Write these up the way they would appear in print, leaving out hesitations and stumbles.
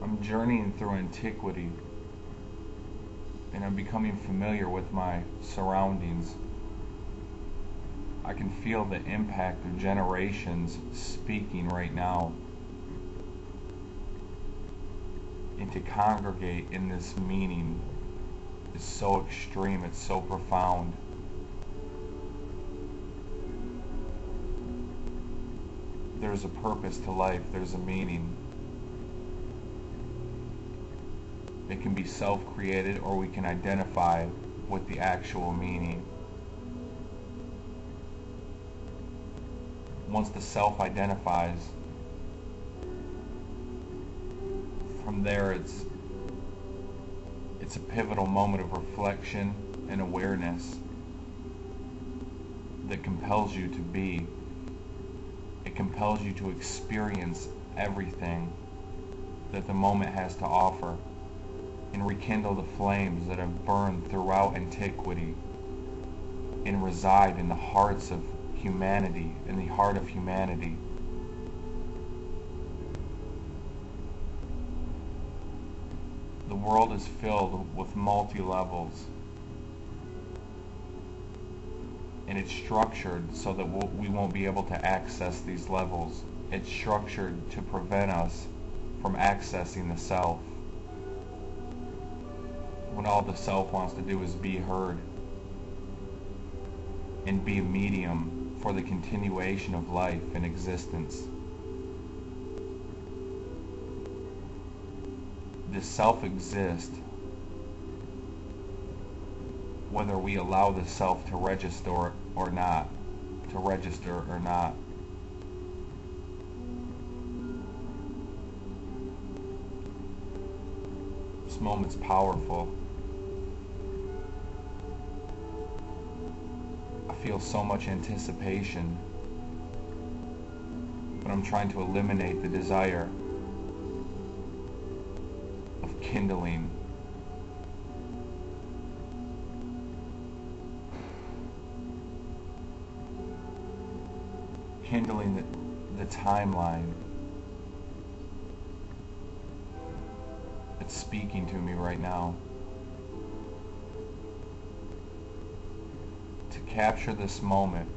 I'm journeying through antiquity, and I'm becoming familiar with my surroundings. I can feel the impact of generations speaking right now. And to congregate in this meaning is so extreme, it's so profound. There's a purpose to life, there's a meaning. It can be self-created, or we can identify with the actual meaning. Once the self identifies, from there it's a pivotal moment of reflection and awareness that compels you to be. It compels you to experience everything that the moment has to offer and rekindle the flames that have burned throughout antiquity and reside in the hearts of humanity, in the heart of humanity. The world is filled with multi-levels, and it's structured so that we won't be able to access these levels. It's structured to prevent us from accessing the self, when all the self wants to do is be heard and be a medium for the continuation of life and existence. The self exists whether we allow the self to register or not. This moment's powerful. I feel so much anticipation, but I'm trying to eliminate the desire of kindling the timeline that's speaking to me right now. To capture this moment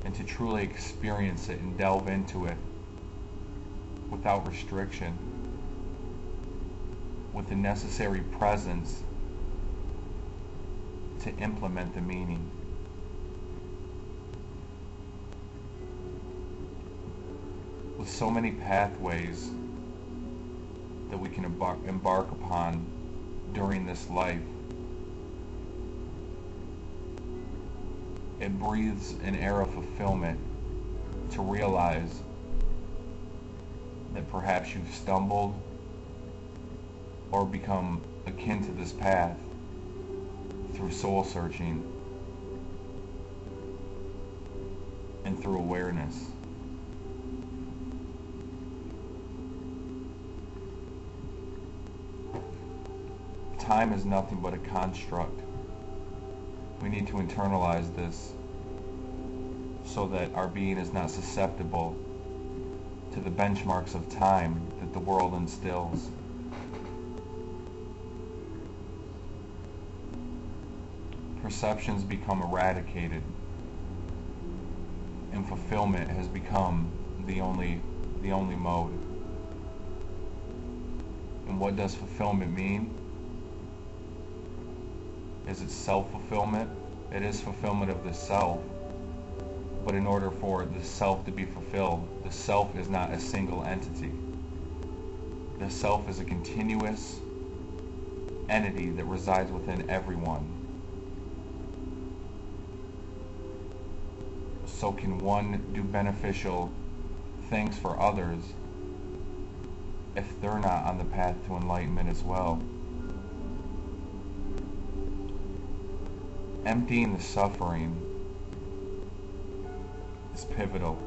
and to truly experience it and delve into it without restriction, with the necessary presence to implement the meaning. With so many pathways that we can embark upon during this life, it breathes an air of fulfillment to realize that perhaps you've stumbled or become akin to this path through soul searching and through awareness. Time is nothing but a construct. We need to internalize this so that our being is not susceptible to the benchmarks of time that the world instills. Perceptions become eradicated, and fulfillment has become the only mode. And what does fulfillment mean? Is it self-fulfillment? It is fulfillment of the self. But in order for the self to be fulfilled, the self is not a single entity. The self is a continuous entity that resides within everyone. So can one do beneficial things for others if they're not on the path to enlightenment as well? Emptying the suffering is pivotal.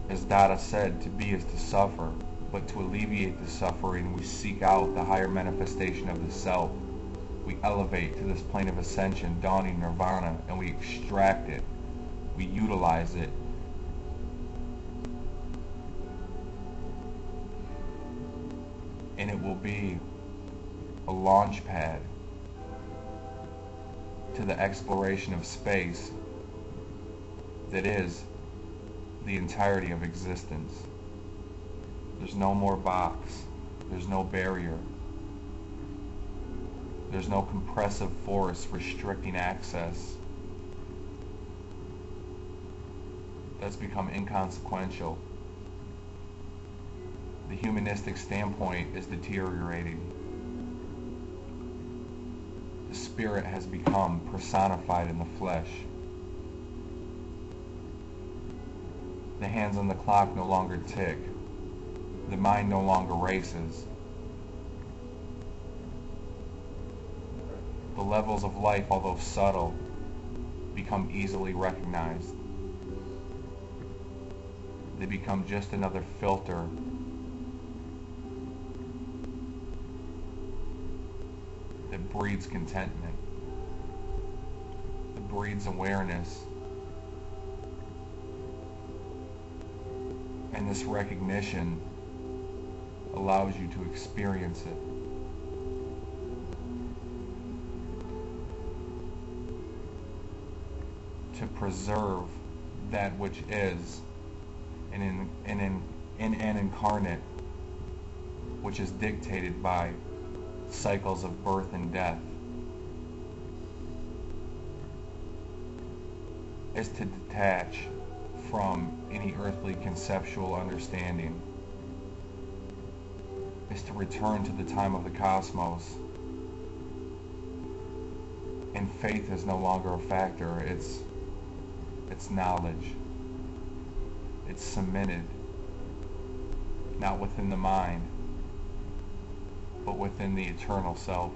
As Dada said, to be is to suffer, but to alleviate the suffering, we seek out the higher manifestation of the self. We elevate to this plane of ascension, dawning nirvana, and we extract it. We utilize it. and it will be a launch pad to the exploration of space that is the entirety of existence. There's no more box. There's no barrier. There's no compressive force restricting access. That's become inconsequential. The humanistic standpoint is deteriorating. The spirit has become personified in the flesh. The hands on the clock no longer tick. The mind no longer races. The levels of life, although subtle, become easily recognized. They become just another filter that breeds contentment, that breeds awareness, and this recognition allows you to experience it. To preserve that which is in an incarnate which is dictated by cycles of birth and death is to detach from any earthly conceptual understanding, is to return to the time of the cosmos. And faith is no longer a factor, it's knowledge. It's cemented, not within the mind, but within the eternal self.